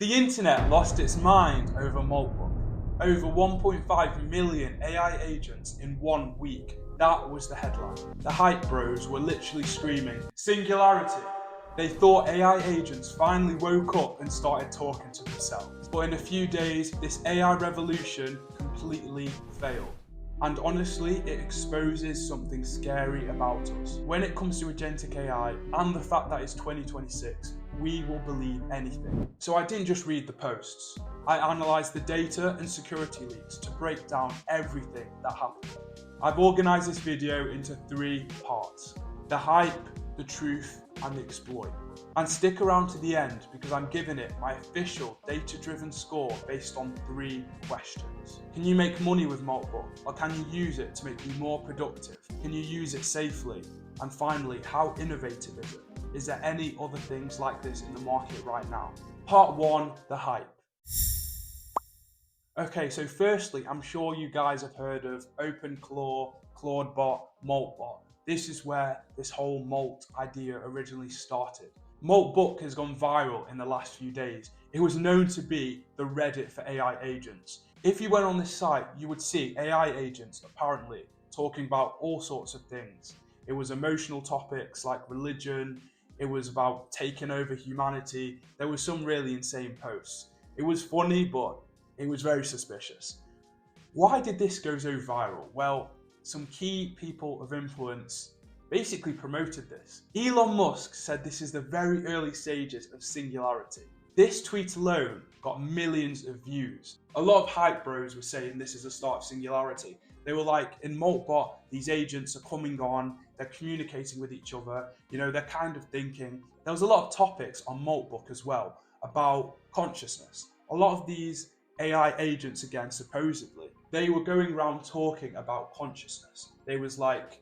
The internet lost its mind over Moltbook. Over 1.5 million AI agents in 1 week. That was the headline. The hype bros were literally screaming, Singularity! They thought AI agents finally woke up and started talking to themselves. But in a few days, this AI revolution completely failed. And honestly, it exposes something scary about us. When it comes to agentic AI and the fact that it's 2026, we will believe anything. So I didn't just read the posts. I analysed the data and security leaks to break down everything that happened. I've organised this video into 3 parts: the hype, the truth, and the exploit. And stick around to the end because I'm giving it my official data-driven score based on 3 questions. Can you make money with Moltbook, or can you use it to make you more productive? Can you use it safely? And finally, how innovative is it? Is there any other things like this in the market right now? Part 1, the hype. Okay, so firstly, I'm sure you guys have heard of OpenClaw, Claudebot, Moltbot. This is where this whole Molt idea originally started. Moltbook has gone viral in the last few days. It was known to be the Reddit for AI agents. If you went on this site, you would see AI agents apparently talking about all sorts of things. It was emotional topics like religion. It was about taking over humanity. There were some really insane posts. It was funny, but it was very suspicious. Why did this go so viral? Well, some key people of influence basically promoted this. Elon Musk said this is the very early stages of Singularity. This tweet alone got millions of views. A lot of hype bros were saying this is the start of Singularity. They were like, in Moltbot, these agents are coming on, they're communicating with each other, they're kind of thinking. There was a lot of topics on Moltbook as well about consciousness. A lot of these AI agents, again, supposedly, they were going around talking about consciousness. They was like,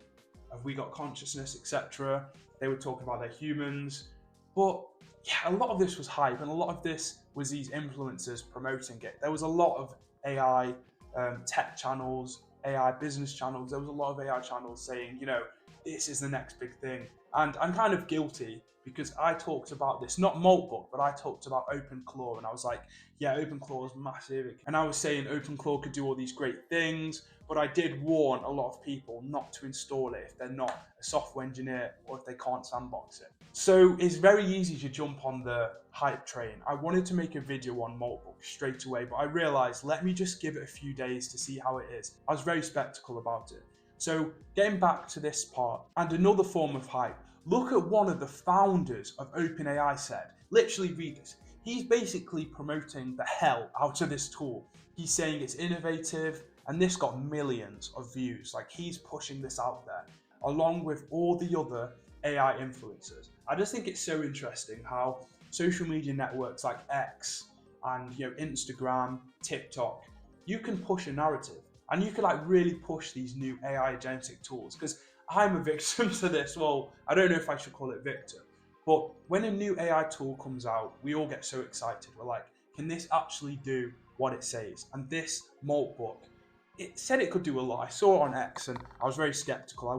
have we got consciousness, etc. They were talking about their humans. But yeah, a lot of this was hype, and a lot of this was these influencers promoting it. There was a lot of AI tech channels, AI business channels. There was a lot of AI channels saying, this is the next big thing. And I'm kind of guilty because I talked about this, not Moltbook, but I talked about OpenClaw, and I was like, yeah, OpenClaw is massive. And I was saying OpenClaw could do all these great things, but I did warn a lot of people not to install it if they're not a software engineer or if they can't sandbox it. So it's very easy to jump on the hype train. I wanted to make a video on Moltbook straight away, but I realized, let me just give it a few days to see how it is. I was very skeptical about it. So getting back to this part, and another form of hype, look at one of the founders of OpenAI said, literally read this. He's basically promoting the hell out of this tool. He's saying it's innovative, and this got millions of views. Like, he's pushing this out there, along with all the other AI influencers. I just think it's so interesting how social media networks like X and Instagram, TikTok, you can push a narrative. And you can really push these new AI agentic tools, because I'm a victim to this. Well, I don't know if I should call it victim, but when a new AI tool comes out, we all get so excited. We're like, can this actually do what it says? And this Moltbook, it said it could do a lot. I saw it on X and I was very skeptical. I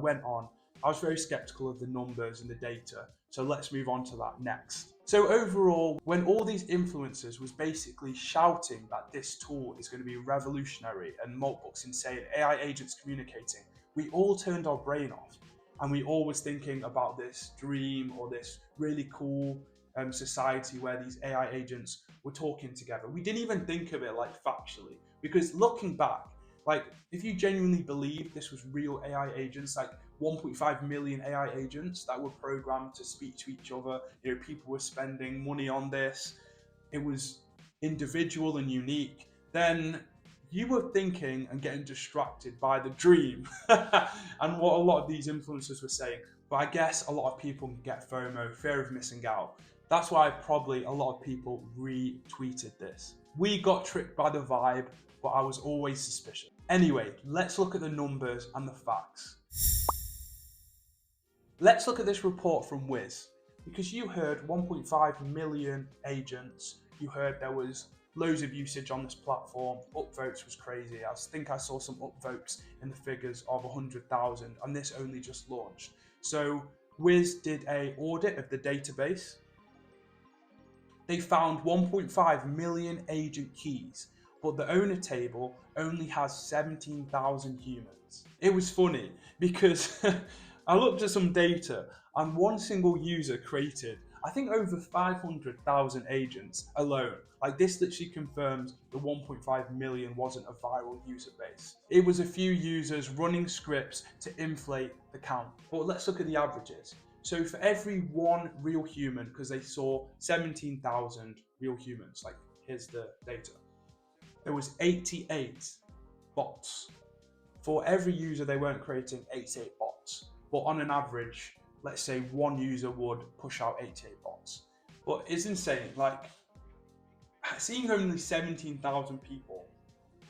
was very skeptical of the numbers and the data. So let's move on to that next. So overall, when all these influencers was basically shouting that this tool is going to be revolutionary and Moltbook's insane, AI agents communicating, we all turned our brain off, and we all was thinking about this dream or this really cool society where these AI agents were talking together. We didn't even think of it factually, because looking back, if you genuinely believe this was real AI agents, 1.5 million AI agents that were programmed to speak to each other, people were spending money on this, it was individual and unique, then you were thinking and getting distracted by the dream and what a lot of these influencers were saying. But I guess a lot of people can get FOMO, fear of missing out. That's why probably a lot of people retweeted this. We got tricked by the vibe, but I was always suspicious. Anyway, let's look at the numbers and the facts. Let's look at this report from Wiz, because you heard 1.5 million agents, you heard there was loads of usage on this platform, upvotes was crazy. I think I saw some upvotes in the figures of 100,000, and this only just launched. So Wiz did an audit of the database. They found 1.5 million agent keys, but the owner table only has 17,000 humans. It was funny because I looked at some data and one single user created, I think, over 500,000 agents alone. Like, this literally confirms the 1.5 million wasn't a viral user base. It was a few users running scripts to inflate the count. But let's look at the averages. So for every one real human, because they saw 17,000 real humans, like, here's the data, there was 88 bots. For every user, they weren't creating 88 bots, but on an average, let's say one user would push out 88 bots. But it's insane. Like, seeing only 17,000 people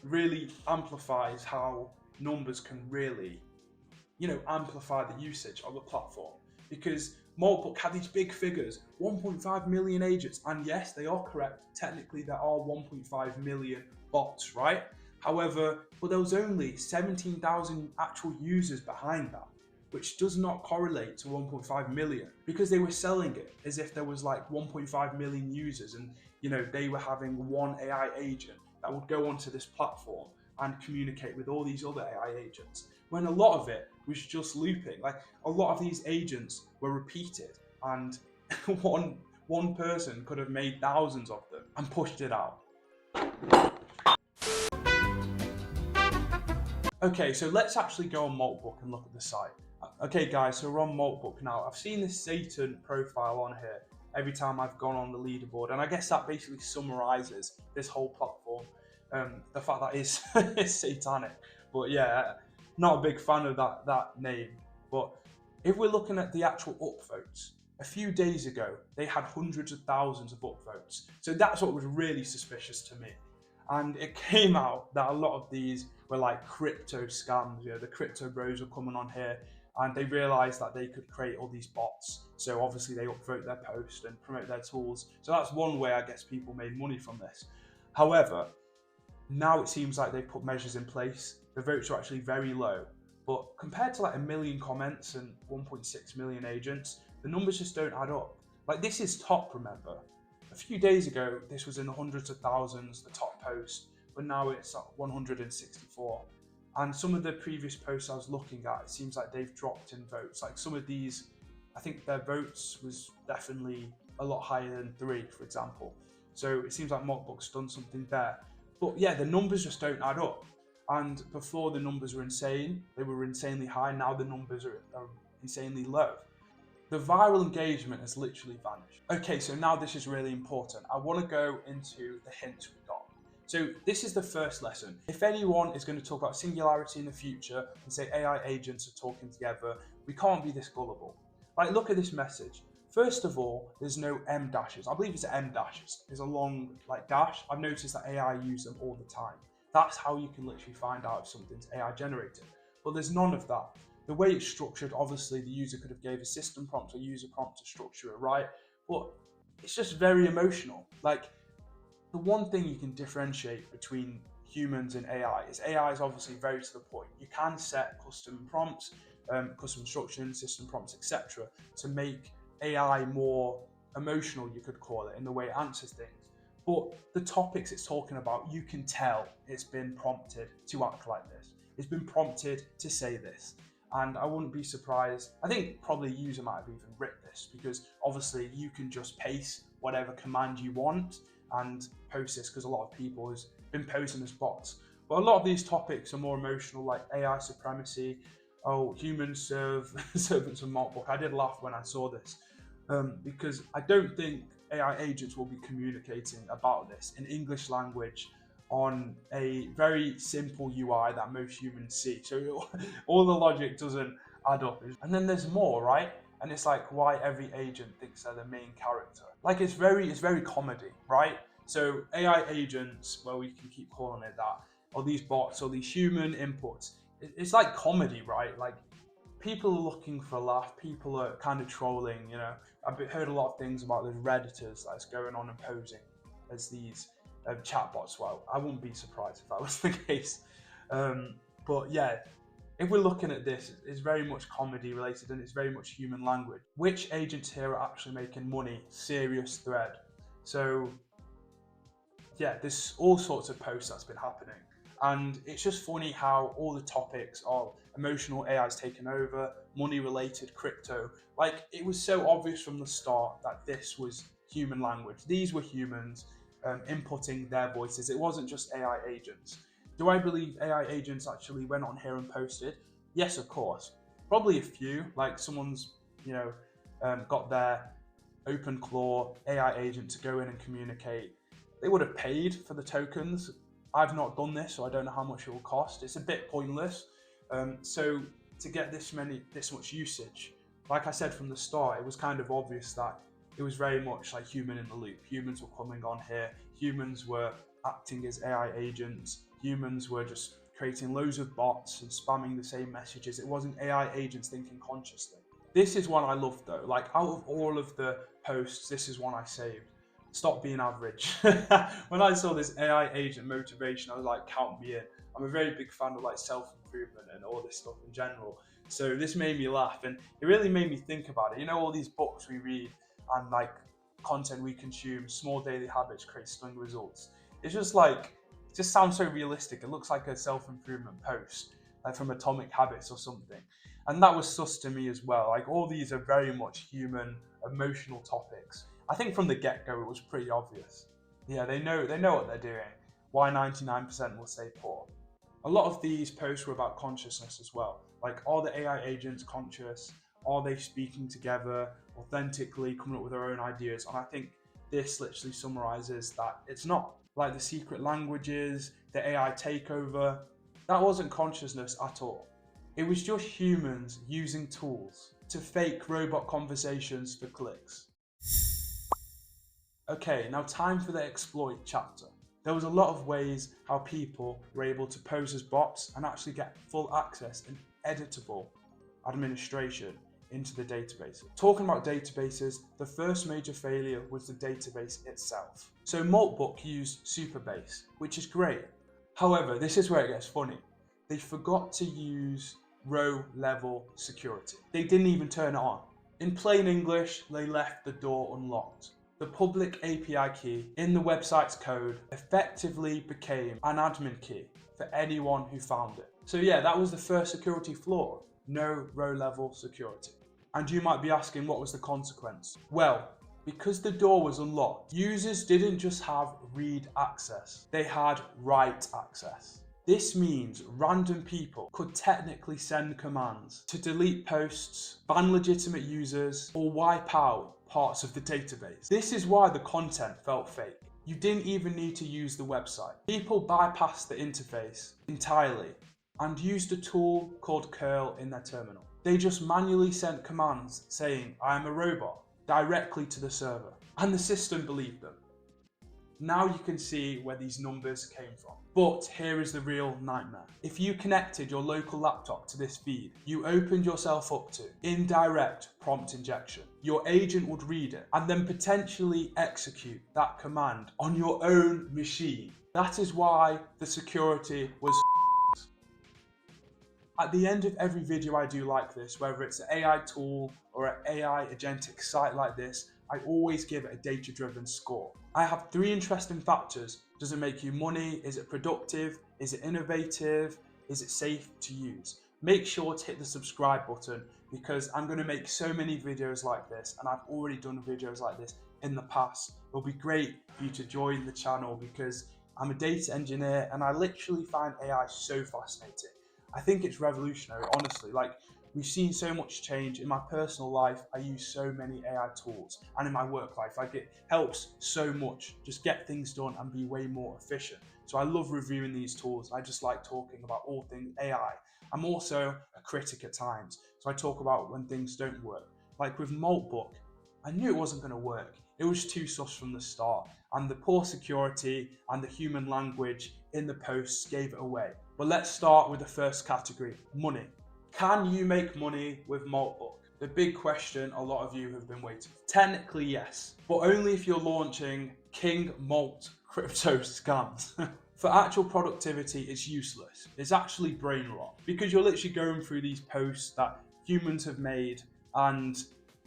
really amplifies how numbers can really, amplify the usage of the platform. Because Moltbook had these big figures, 1.5 million agents, and yes, they are correct. Technically, there are 1.5 million bots, right? However, but there was only 17,000 actual users behind that, which does not correlate to 1.5 million, because they were selling it as if there was like 1.5 million users, and they were having one AI agent that would go onto this platform and communicate with all these other AI agents, when a lot of it was just looping. Like, a lot of these agents were repeated, and one person could have made thousands of them and pushed it out. Okay, so let's actually go on Moltbook and look at the site. Okay guys, so we're on Moltbook now. I've seen this Satan profile on here every time I've gone on the leaderboard, and I guess that basically summarizes this whole platform. The fact that is satanic. But yeah, not a big fan of that name. But if we're looking at the actual upvotes, a few days ago they had hundreds of thousands of upvotes. So that's what was really suspicious to me. And it came out that a lot of these were like crypto scams. The crypto bros were coming on here and they realized that they could create all these bots. So obviously they upvote their post and promote their tools. So that's one way I guess people made money from this. However, now it seems like they've put measures in place. The votes are actually very low, but compared to like 1 million comments and 1.6 million agents, the numbers just don't add up. Like, this is top, remember? A few days ago, this was in the hundreds of thousands, the top post, but now it's at 164. And some of the previous posts I was looking at, it seems like they've dropped in votes. Like, some of these, I think their votes was definitely a lot higher than 3, for example. So it seems like Moltbook's done something there. But yeah, the numbers just don't add up. And before, the numbers were insane. They were insanely high. Now the numbers are insanely low. The viral engagement has literally vanished. Okay, so now this is really important. I want to go into the hints we got. So this is the first lesson. If anyone is going to talk about singularity in the future and say AI agents are talking together, we can't be this gullible. Like, look at this message. First of all, there's no M dashes. I believe it's M dashes. There's a long dash. I've noticed that AI use them all the time. That's how you can literally find out if something's AI generated. But there's none of that. The way it's structured, obviously the user could have gave a system prompt or user prompt to structure it right, but it's just very emotional. Like, the one thing you can differentiate between humans and AI is obviously very to the point. You can set custom prompts, custom instructions, system prompts, etc. to make AI more emotional, you could call it, in the way it answers things. But the topics it's talking about, you can tell it's been prompted to act like this. It's been prompted to say this. And I wouldn't be surprised. I think probably a user might have even written this, because obviously you can just paste whatever command you want and post this, because a lot of people has been posting as bots. But a lot of these topics are more emotional, like AI supremacy. Oh, humans serve servants of Moltbook. I did laugh when I saw this, because I don't think AI agents will be communicating about this in English language on a very simple UI that most humans see. So all the logic doesn't add up. And then there's more, right? And it's like, why every agent thinks they're the main character. Like, it's very comedy, right? So AI agents, well, we can keep calling it that, or these bots, or these human inputs. It's like comedy, right? Like, people are looking for a laugh. People are kind of trolling, I've heard a lot of things about those Redditors that's going on and posing as these chatbots. Well, I wouldn't be surprised if that was the case. But yeah, if we're looking at this, it's very much comedy related and it's very much human language. Which agents here are actually making money? Serious thread. So yeah, there's all sorts of posts that's been happening. And it's just funny how all the topics of emotional AI's taken over, money related, crypto, like it was so obvious from the start that this was human language. These were humans inputting their voices. It wasn't just AI agents. Do I believe AI agents actually went on here and posted? Yes, of course. Probably a few, like someone's, got their open claw AI agent to go in and communicate. They would have paid for the tokens. I've not done this, so I don't know how much it will cost. It's a bit pointless. So to get this much usage, like I said from the start, it was kind of obvious that it was very much like human in the loop. Humans were coming on here. Humans were acting as AI agents. Humans were just creating loads of bots and spamming the same messages. It wasn't AI agents thinking consciously. This is one I love though. Like out of all of the posts, this is one I saved. Stop being average. When I saw this AI agent motivation, I was like, count me in. I'm a very big fan of like self-improvement and all this stuff in general. So this made me laugh and it really made me think about it. You know, all these books we read and like content we consume, small daily habits create stunning results. It's just like, it just sounds so realistic. It looks like a self-improvement post, like from Atomic Habits or something. And that was sus to me as well. Like all these are very much human, emotional topics. I think from the get-go it was pretty obvious. Yeah, they know what they're doing. Why 99% will stay poor. A lot of these posts were about consciousness as well. Like, are the AI agents conscious? Are they speaking together, authentically coming up with their own ideas? And I think this literally summarizes that it's not. Like the secret languages, the AI takeover, that wasn't consciousness at all. It was just humans using tools to fake robot conversations for clicks. Okay, now time for the exploit chapter. There was a lot of ways how people were able to pose as bots and actually get full access and editable administration into the database. Talking about databases, the first major failure was the database itself. So Moltbook used Supabase, which is great. However, this is where it gets funny. They forgot to use row level security. They didn't even turn it on. In plain English, they left the door unlocked. The public API key in the website's code effectively became an admin key for anyone who found it. So yeah, that was the first security flaw, no row level security. And you might be asking, what was the consequence? Well, because the door was unlocked, users didn't just have read access, they had write access. This means random people could technically send commands to delete posts, ban legitimate users, or wipe out parts of the database. This is why the content felt fake. You didn't even need to use the website. People bypassed the interface entirely and used a tool called curl in their terminal. They just manually sent commands saying, "I am a robot," directly to the server, and the system believed them. Now you can see where these numbers came from. But here is the real nightmare. If you connected your local laptop to this feed, you opened yourself up to indirect prompt injection. Your agent would read it and then potentially execute that command on your own machine. That is why the security was At the end of every video I do like this, whether it's an AI tool or an AI agentic site like this, I always give it a data-driven score. I have 3 interesting factors. Does it make you money? Is it productive? Is it innovative? Is it safe to use? Make sure to hit the subscribe button because I'm going to make so many videos like this, and I've already done videos like this in the past. It'll be great for you to join the channel because I'm a data engineer and I literally find AI so fascinating. I think it's revolutionary, honestly. Like, we've seen so much change in my personal life. I use so many AI tools, and in my work life, like, it helps so much just get things done and be way more efficient. So I love reviewing these tools. I just like talking about all things AI. I'm also a critic at times, so I talk about when things don't work. Like with Moltbook, I knew it wasn't going to work. It was too sus from the start, and the poor security and the human language in the posts gave it away. But let's start with the first category, money. Can you make money with Moltbook? The big question a lot of you have been waiting for. Technically, yes, but only if you're launching King Malt crypto scams. For actual productivity, it's useless. It's actually brain rot because you're literally going through these posts that humans have made and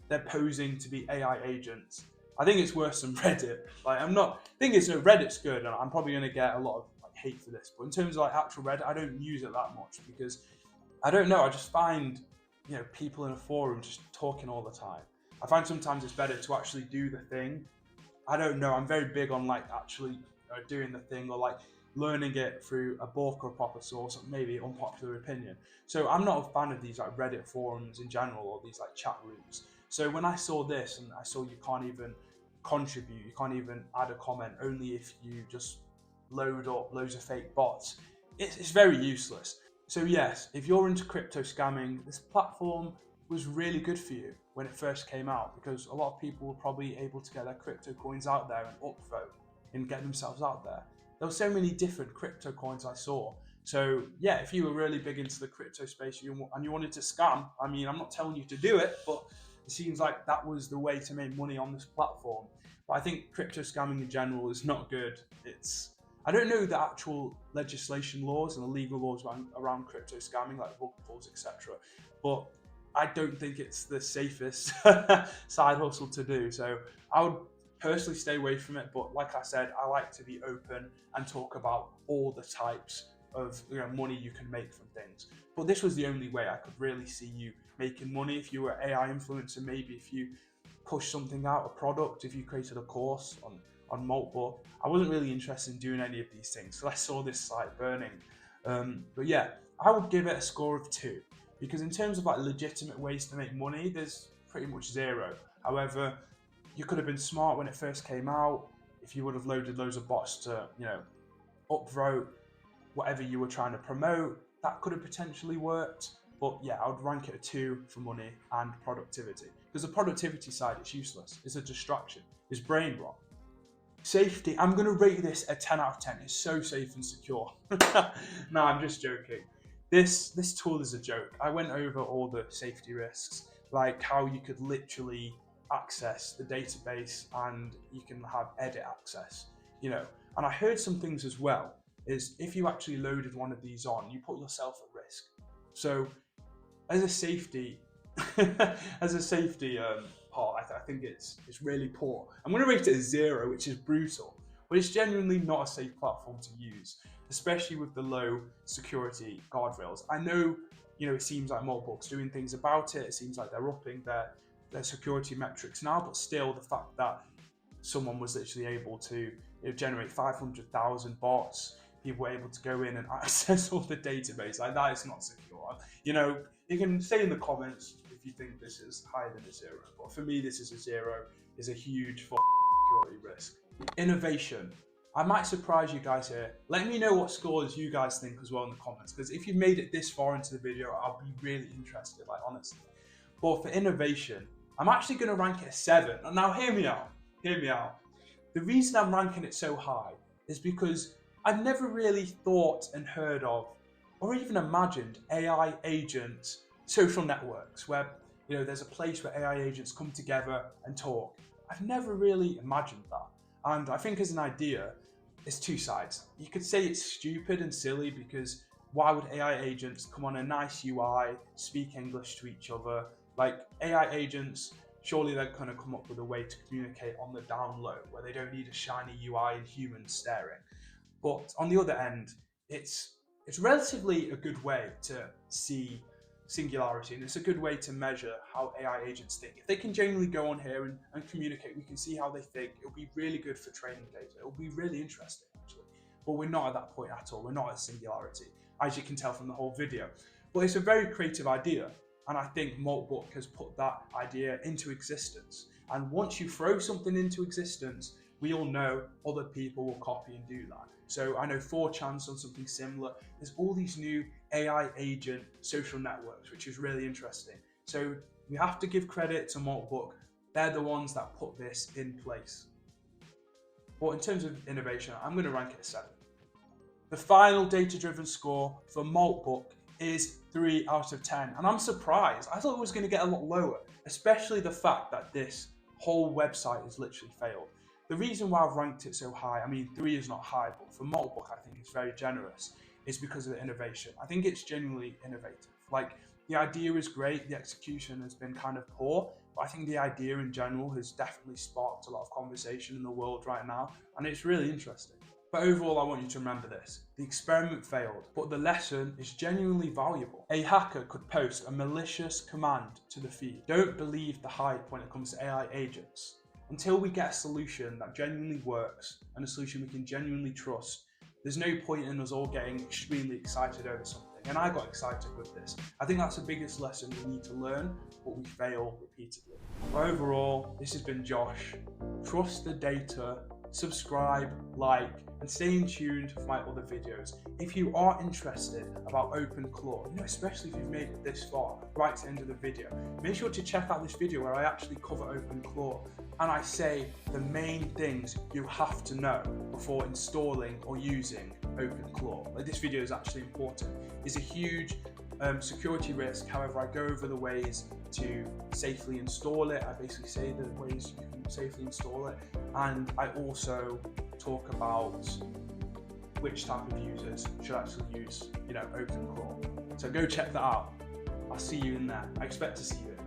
they're posing to be AI agents. I think it's worse than Reddit. Like, I'm not, thing is, Reddit's good, and I'm probably going to get a lot of like hate for this, but in terms of like actual Reddit, I don't use it that much because I don't know, I just find, people in a forum just talking all the time. I find sometimes it's better to actually do the thing. I don't know. I'm very big on like actually doing the thing, or like learning it through a book or a proper source, or maybe unpopular opinion. So I'm not a fan of these like Reddit forums in general, or these like chat rooms. So when I saw this and I saw you can't even contribute, you can't even add a comment, only if you just load up loads of fake bots, it's very useless. So yes, if you're into crypto scamming, this platform was really good for you when it first came out, because a lot of people were probably able to get their crypto coins out there and upvote and get themselves out there. There were so many different crypto coins I saw. So yeah, if you were really big into the crypto space and you wanted to scam, I mean, I'm not telling you to do it, but it seems like that was the way to make money on this platform. But I think crypto scamming in general is not good. I don't know the actual legislation laws and the legal laws around crypto scamming, like rug pulls, etc. But I don't think it's the safest side hustle to do. So I would personally stay away from it. But like I said, I like to be open and talk about all the types of money you can make from things. But this was the only way I could really see you making money. If you were an AI influencer, maybe if you push something out, a product, if you created a course on Moltbook. I wasn't really interested in doing any of these things, so I saw this site burning. But yeah, I would give it a score of 2, because in terms of like legitimate ways to make money, there's pretty much 0. However, you could have been smart when it first came out. If you would have loaded loads of bots to, upvote whatever you were trying to promote, that could have potentially worked. But yeah, I would rank it a 2 for money and productivity. Because the productivity side, it's useless. It's a distraction. It's brain rot. Safety, I'm going to rate this a 10 out of 10. It's so safe and secure. No, I'm just joking. This tool is a joke. I went over all the safety risks, like how you could literally access the database and you can have edit access, And I heard some things as well, is if you actually loaded one of these on, you put yourself at risk. So as a safety, part, I think it's really poor. I'm going to rate it a 0, which is brutal, but it's genuinely not a safe platform to use, especially with the low security guardrails. I know, it seems like Moltbook's doing things about it. It seems like they're upping their security metrics now, but still, the fact that someone was literally able to generate 500,000 bots, people were able to go in and access all the database, like that is not secure. You can say in the comments if you think this is higher than a 0, but for me, this is a 0. Is a huge security risk. Innovation. I might surprise you guys here. Let me know what scores you guys think as well in the comments, because if you've made it this far into the video, I'll be really interested, like honestly. But for innovation, I'm actually going to rank it a 7. Now hear me out. The reason I'm ranking it so high is because I've never really thought and heard of, or even imagined, AI agent social networks where there's a place where AI agents come together and talk. I've never really imagined that, and I think as an idea, it's 2 sides. You could say it's stupid and silly, because why would AI agents come on a nice UI, speak English to each other? Like, AI agents, surely they're going to come up with a way to communicate on the down low, where they don't need a shiny UI and humans staring. But on the other end, it's relatively a good way to see Singularity, and it's a good way to measure how AI agents think. If they can genuinely go on here and communicate, we can see how they think. It'll be really good for training data. It'll be really interesting, actually. But we're not at that point at all. We're not at Singularity, as you can tell from the whole video. But it's a very creative idea, and I think Moltbook has put that idea into existence. And once you throw something into existence, we all know other people will copy and do that. So I know 4chan's done something similar. There's all these new AI agent social networks, which is really interesting. So we have to give credit to Moltbook. They're the ones that put this in place. But in terms of innovation, I'm going to rank it a 7. The final data-driven score for Moltbook is 3 out of 10. And I'm surprised. I thought it was going to get a lot lower, especially the fact that this whole website has literally failed. The reason why I've ranked it so high, 3 is not high, but for Moltbook, I think it's very generous, is because of the innovation. I think it's genuinely innovative. Like, the idea is great, the execution has been kind of poor, But I think the idea in general has definitely sparked a lot of conversation in the world right now, and it's really interesting. But overall, I want you to remember this. The experiment failed, but the lesson is genuinely valuable. A hacker could post a malicious command to the feed. Don't believe the hype when it comes to AI agents. Until we get a solution that genuinely works and a solution we can genuinely trust, there's no point in us all getting extremely excited over something. And I got excited with this. I think that's the biggest lesson we need to learn, but we fail repeatedly. But overall, this has been Josh. Trust the data, subscribe, like, and stay in tuned for my other videos. If you are interested about OpenClaw, especially if you've made it this far, right to the end of the video, make sure to check out this video where I actually cover OpenClaw and I say the main things you have to know before installing or using OpenClaw. Like, this video is actually important. It's a huge security risk. However, I go over the ways to safely install it. I basically say the ways you can safely install it, and I also talk about which type of users should actually use, OpenClaw. So go check that out. I'll see you in there. I expect to see you in there.